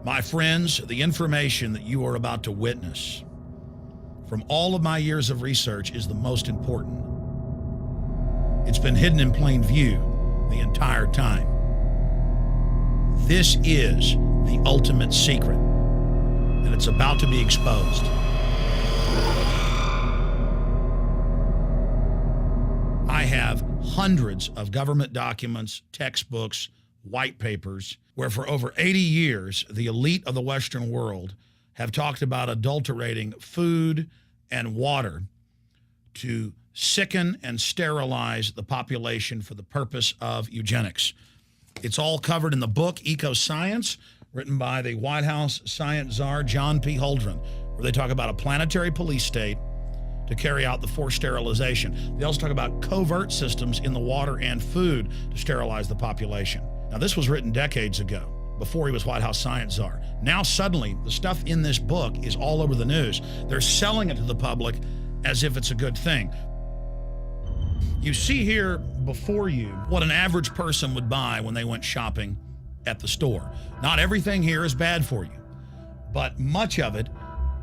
My friends, the information that you are about to witness from all of my years of research is the most important. It's been hidden in plain view the entire time. This is the ultimate secret, and it's about to be exposed. I have hundreds of government documents, textbooks, white papers, where for over 80 years, the elite of the Western world have talked about adulterating food and water to sicken and sterilize the population for the purpose of eugenics. It's all covered in the book, Eco-Science, written by the White House science czar, John P. Holdren, where they talk about a planetary police state to carry out the forced sterilization. They also talk about covert systems in the water and food to sterilize the population. Now, this was written decades ago, before he was White House science czar. Now, suddenly, the stuff in this book is all over the news. They're selling it to the public as if it's a good thing. You see here before you what an average person would buy when they went shopping at the store. Not everything here is bad for you, but much of it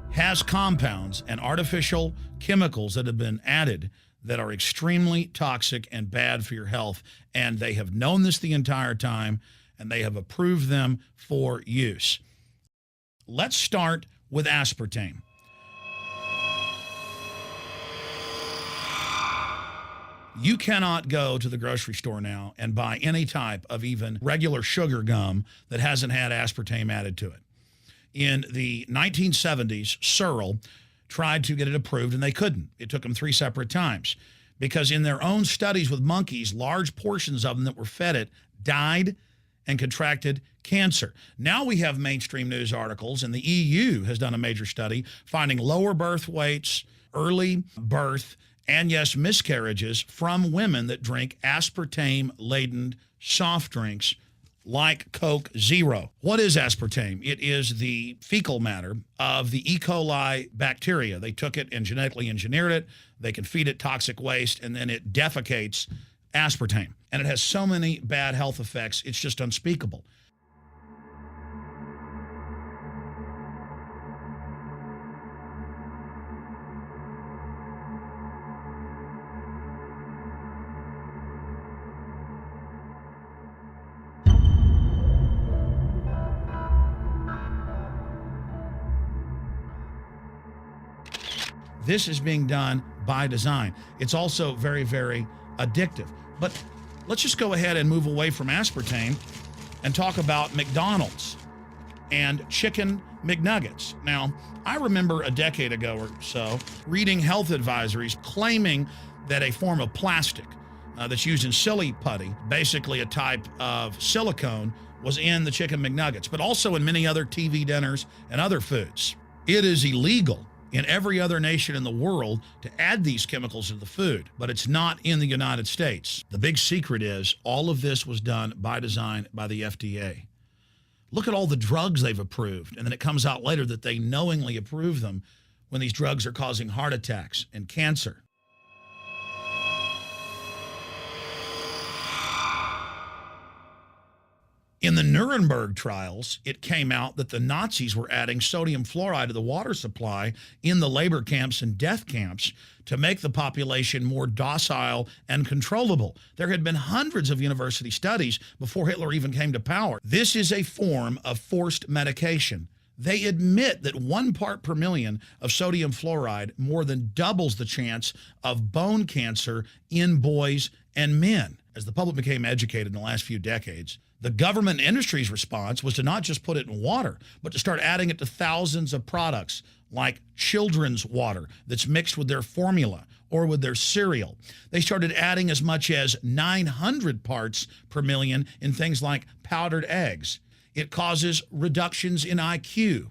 has compounds and artificial chemicals that have been added that are extremely toxic and bad for your health, and they have known this the entire time, and they have approved them for use. Let's start with aspartame. You cannot go to the grocery store now and buy any type of even regular sugar gum that hasn't had aspartame added to it. In the 1970s, Searle tried to get it approved, and they couldn't. It took them 3 separate times because in their own studies with monkeys, large portions of them that were fed it died and contracted cancer. Now we have mainstream news articles, and the EU has done a major study finding lower birth weights, early birth, and yes, miscarriages from women that drink aspartame-laden soft drinks like Coke Zero. What is aspartame? It is the fecal matter of the E. coli bacteria. They took it and genetically engineered it. They can feed it toxic waste, and then it defecates aspartame. And it has so many bad health effects, it's just unspeakable. This is being done by design. It's also very, very addictive. But let's just go ahead and move away from aspartame and talk about McDonald's and chicken McNuggets. Now, I remember a decade ago or so reading health advisories claiming that a form of plastic that's used in silly putty, basically a type of silicone, was in the chicken McNuggets, but also in many other TV dinners and other foods. It is illegal in every other nation in the world to add these chemicals to the food, but it's not in the United States. The big secret is all of this was done by design by the FDA. Look at all the drugs they've approved, and then it comes out later that they knowingly approve them when these drugs are causing heart attacks and cancer. In the Nuremberg trials, it came out that the Nazis were adding sodium fluoride to the water supply in the labor camps and death camps to make the population more docile and controllable. There had been hundreds of university studies before Hitler even came to power. This is a form of forced medication. They admit that 1 part per million of sodium fluoride more than doubles the chance of bone cancer in boys and men. As the public became educated in the last few decades, the government and industry's response was to not just put it in water, but to start adding it to thousands of products like children's water that's mixed with their formula or with their cereal. They started adding as much as 900 parts per million in things like powdered eggs. It causes reductions in IQ.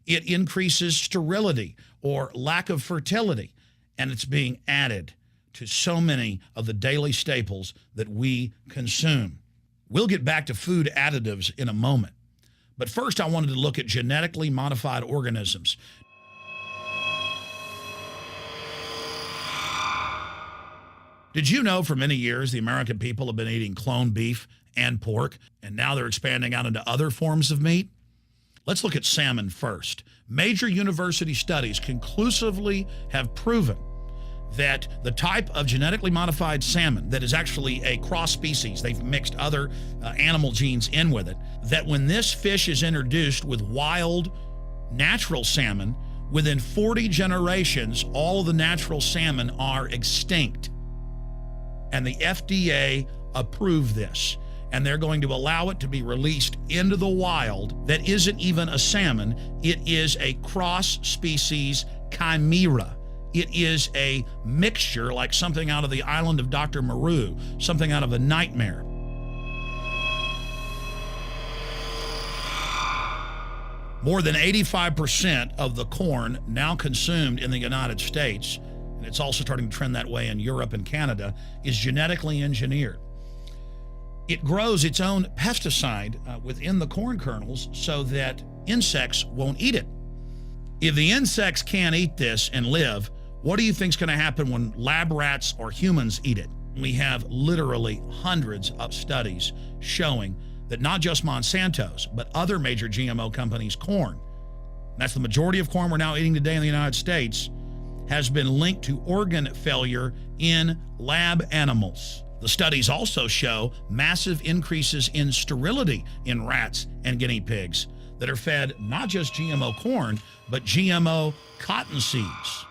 It increases sterility or lack of fertility, and it's being added to so many of the daily staples that we consume. We'll get back to food additives in a moment. But first, I wanted to look at genetically modified organisms. Did you know for many years the American people have been eating cloned beef and pork, and now they're expanding out into other forms of meat? Let's look at salmon first. Major university studies conclusively have proven that the type of genetically modified salmon that is actually a cross species, they've mixed other animal genes in with it, that when this fish is introduced with wild natural salmon, within 40 generations, all of the natural salmon are extinct. And the FDA approved this. And they're going to allow it to be released into the wild that isn't even a salmon. It is a cross-species chimera. It is a mixture like something out of the island of Dr. Moreau, something out of a nightmare. More than 85% of the corn now consumed in the United States, and it's also starting to trend that way in Europe and Canada, is genetically engineered. It grows its own pesticide within the corn kernels so that insects won't eat it. If the insects can't eat this and live, what do you think is going to happen when lab rats or humans eat it? We have literally hundreds of studies showing that not just Monsanto's, but other major GMO companies' corn, that's the majority of corn we're now eating today in the United States, has been linked to organ failure in lab animals. The studies also show massive increases in sterility in rats and guinea pigs that are fed not just GMO corn, but GMO cotton seeds.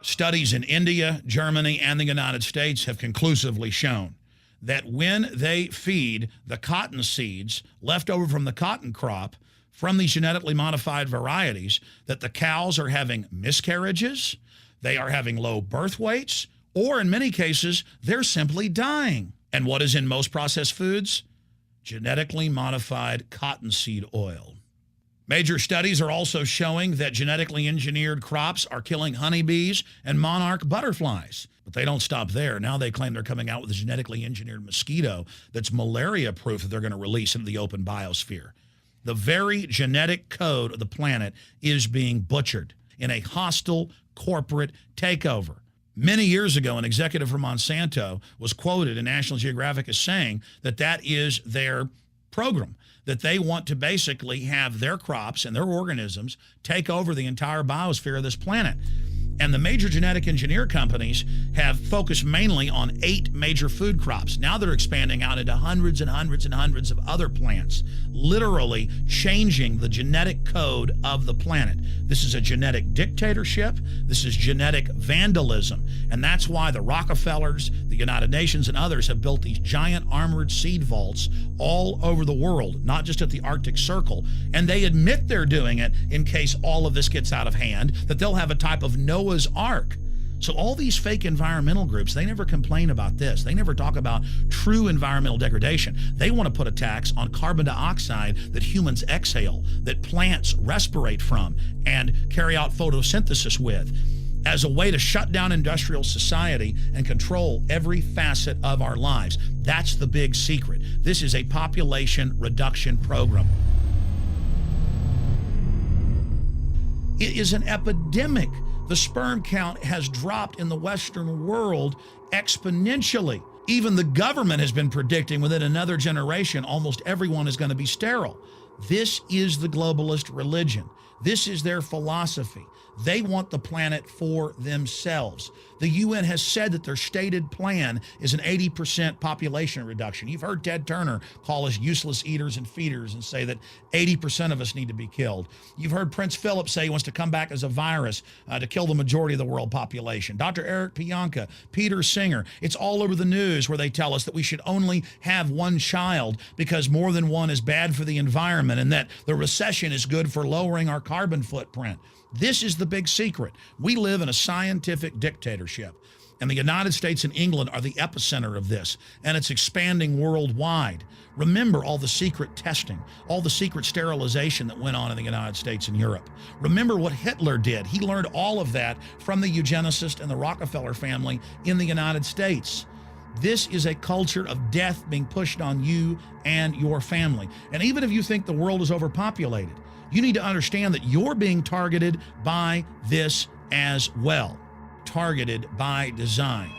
Studies in India, Germany, and the United States have conclusively shown that when they feed the cotton seeds left over from the cotton crop from these genetically modified varieties, that the cows are having miscarriages, they are having low birth weights, or in many cases, they're simply dying. And what is in most processed foods? Genetically modified cottonseed oil. Major studies are also showing that genetically engineered crops are killing honeybees and monarch butterflies. But they don't stop there. Now they claim they're coming out with a genetically engineered mosquito that's malaria-proof that they're going to release into the open biosphere. The very genetic code of the planet is being butchered in a hostile corporate takeover. Many years ago, an executive from Monsanto was quoted in National Geographic as saying that that is their program, that they want to basically have their crops and their organisms take over the entire biosphere of this planet. And the major genetic engineer companies have focused mainly on 8 major food crops. Now they're expanding out into hundreds and hundreds and hundreds of other plants, literally changing the genetic code of the planet. This is a genetic dictatorship. This is genetic vandalism. And that's why the Rockefellers, the United Nations, and others have built these giant armored seed vaults all over the world, not just at the Arctic Circle. And they admit they're doing it in case all of this gets out of hand, that they'll have a type of Noah's Ark. So all these fake environmental groups, they never complain about this. They never talk about true environmental degradation. They want to put a tax on carbon dioxide that humans exhale, that plants respirate from and carry out photosynthesis with, as a way to shut down industrial society and control every facet of our lives. That's the big secret. This is a population reduction program. It is an epidemic. The sperm count has dropped in the Western world exponentially. Even the government has been predicting within another generation, almost everyone is going to be sterile. This is the globalist religion. This is their philosophy. They want the planet for themselves. The UN has said that their stated plan is an 80% population reduction. You've heard Ted Turner call us useless eaters and feeders and say that 80% of us need to be killed. You've heard Prince Philip say he wants to come back as a virus to kill the majority of the world population. Dr. Eric Pianka, Peter Singer, it's all over the news where they tell us that we should only have one child because more than one is bad for the environment and that the recession is good for lowering our carbon footprint. This is the big secret. We live in a scientific dictatorship, and the United States and England are the epicenter of this, and it's expanding worldwide. Remember all the secret testing, all the secret sterilization that went on in the United States and Europe. Remember what Hitler did. He learned all of that from the eugenicists and the Rockefeller family in the United States. This is a culture of death being pushed on you and your family. And even if you think the world is overpopulated, you need to understand that you're being targeted by this as well. Targeted by design.